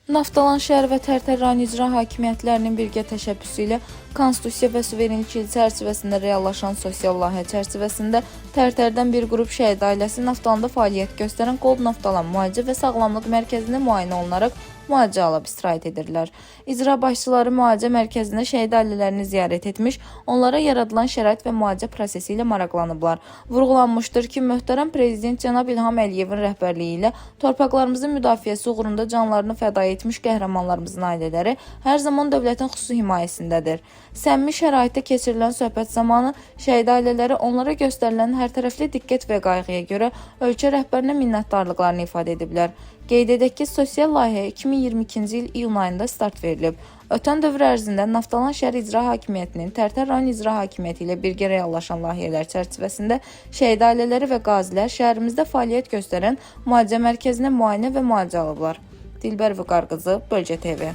Naftalan şəhər və Tərtər rayon icra hakimiyyətlərinin birgə təşəbbüsü ilə Konstitusiya və Suverenlik ili çərçivəsində reallaşan sosial layihə çərçivəsində Tərtərdən bir qrup şəhid ailəsi Naftalanda fəaliyyət göstərən Qold Naftalan Müalicə və Sağlamlıq Mərkəzində müayinə olunaraq müalicə alıb istirahət edirlər. İcra başçıları müalicə mərkəzində şəhid ailələrini ziyarət etmiş, onlara yaradılan şərait və müalicə prosesi ilə maraqlanıblar. Vurğulanmışdır ki, möhtərəm Prezident cənab İlham Əliyevin rəhbərliyi ilə torpaqlarımızın müdafiəsi uğrunda canlarını fəda etmiş qəhrəmanlarımızın ailələri hər zaman dövlətin xüsusi himayəsindədir. Səmimi şəraitdə keçirilən söhbət zamanı şəhid ailələri onlara göstərilən hərtərəfli diqqət və qayğıya görə ölkə rəhbərinə minnətdarlıqlarını ifadə ediblər. Qeyd edək ki, sosial layihə 2022-ci il iyun ayında start verilib. Ötən dövr ərzində Naftalan şəhər icra hakimiyyətinin Tərtər rayon icra hakimiyyəti ilə birgə reallaşan layihələr çərçivəsində şəhid ailələri və qazilər şəhərimizdə fəaliyyət göstərən müalicə mərkəzinə müayinə və müalicə alıblar. Dilbər Vüqarqızı, Bölgə TV.